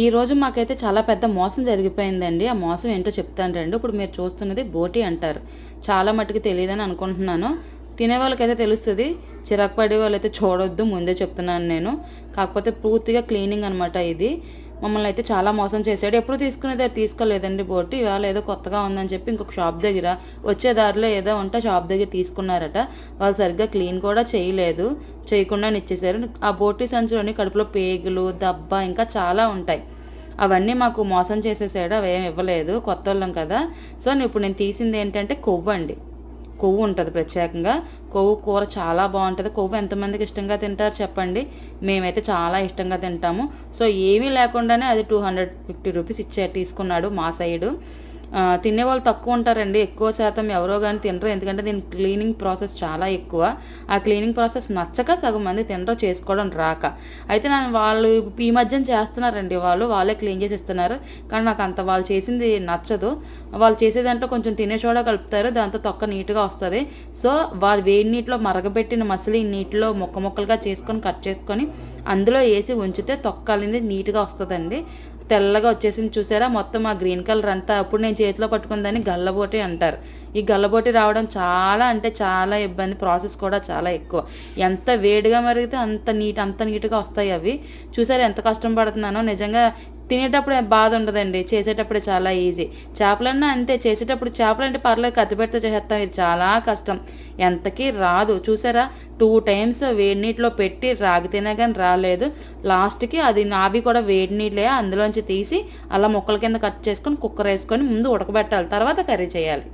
ఈరోజు మాకైతే చాలా పెద్ద మోసం జరిగిపోయిందండి. ఆ మోసం ఏంటో చెప్తాను రండి. ఇప్పుడు మీరు చూస్తున్నది బోటి అంటారు. చాలా మట్టుకు తెలియదని అనుకుంటున్నాను. తినే వాళ్ళకైతే తెలుస్తుంది. చిరాకు పడే వాళ్ళైతే చూడొద్దు, ముందే చెప్తున్నాను నేను. కాకపోతే పూర్తిగా క్లీనింగ్ అనమాట ఇది. మమ్మల్ని అయితే చాలా మోసం చేశాడు. ఎప్పుడు తీసుకునేది అది తీసుకోలేదండి బోటి. ఇవాళ ఏదో కొత్తగా ఉందని చెప్పి ఇంకొక షాప్ దగ్గర వచ్చే దారిలో ఏదో ఉంటే షాప్ దగ్గర తీసుకున్నారట. వాళ్ళు సరిగ్గా క్లీన్ కూడా చేయలేదు, చేయకుండానే ఇచ్చేసారు. ఆ బోటి సంచిలోని కడుపులో పేగులు, దబ్బ ఇంకా చాలా ఉంటాయి. అవన్నీ మాకు మోసం చేసేసాడు. అవేం ఇవ్వలేదు, కొత్త వాళ్ళం కదా. సో ఇప్పుడు నేను తీసింది ఏంటంటే కొవ్వు అండి. కొవ్వు ఉంటుంది ప్రత్యేకంగా. కొవ్వు కూర చాలా బాగుంటుంది. కొవ్వు ఎంతమందికి ఇష్టంగా తింటారు చెప్పండి. మేమైతే చాలా ఇష్టంగా తింటాము. సో ఏమీ లేకుండానే అది 250 రూపీస్ తీసుకున్నాడు మా సైడు. తినేవాళ్ళు తక్కువ ఉంటారండి, ఎక్కువ శాతం ఎవరో కానీ తినరు. ఎందుకంటే దీని క్లీనింగ్ ప్రాసెస్ చాలా ఎక్కువ. ఆ క్లీనింగ్ ప్రాసెస్ నచ్చక సగం మంది తినరు, చేసుకోవడం రాక. అయితే వాళ్ళు ఈ మధ్యన చేస్తున్నారండి, వాళ్ళే క్లీన్ చేసి ఇస్తున్నారు. కానీ నాకు అంత వాళ్ళు చేసింది నచ్చదు. వాళ్ళు చేసేదాంట్లో కొంచెం తినే సోడా కలుపుతారు, దాంతో తొక్క నీట్గా వస్తుంది. సో వాళ్ళు వేడి నీటిలో మరగబెట్టిన మసిలి నీటిలో ముక్కలుగా చేసుకొని కట్ చేసుకొని అందులో వేసి ఉంచితే తొక్క అనేది నీట్గా వస్తుందండి. తెల్లగా వచ్చేసింది చూసారా, మొత్తం ఆ గ్రీన్ కలర్ అంతా. అప్పుడు నేను చేతిలో పట్టుకుందని గల్లబోటి అంటారు. ఈ గల్లబోటి రావడం చాలా అంటే చాలా ఇబ్బంది, ప్రాసెస్ కూడా చాలా ఎక్కువ. ఎంత వేడిగా మరిగితే అంత నీట్గా వస్తాయి అవి. చూసారా ఎంత కష్టం పడుతున్నానో నిజంగా. తినేటప్పుడు బాధ ఉండదండి, చేసేటప్పుడే చాలా ఈజీ. చేపలన్నా అంతే, చేసేటప్పుడు చేపలు అంటే పర్లేదు కత్తిపెడితే చేసేస్తాం, ఇది చాలా కష్టం, ఎంతకీ రాదు. చూసారా 2 టైమ్స్ వేడి నీటిలో పెట్టి రాగితేనే కానీ రాలేదు. లాస్ట్కి అది నావి కూడా వేడి నీళ్ళే, అందులోంచి తీసి అలా ముక్కల కింద కట్ చేసుకొని కుక్కర్ వేసుకొని ముందు ఉడకబెట్టాలి, తర్వాత కర్రీ చేయాలి.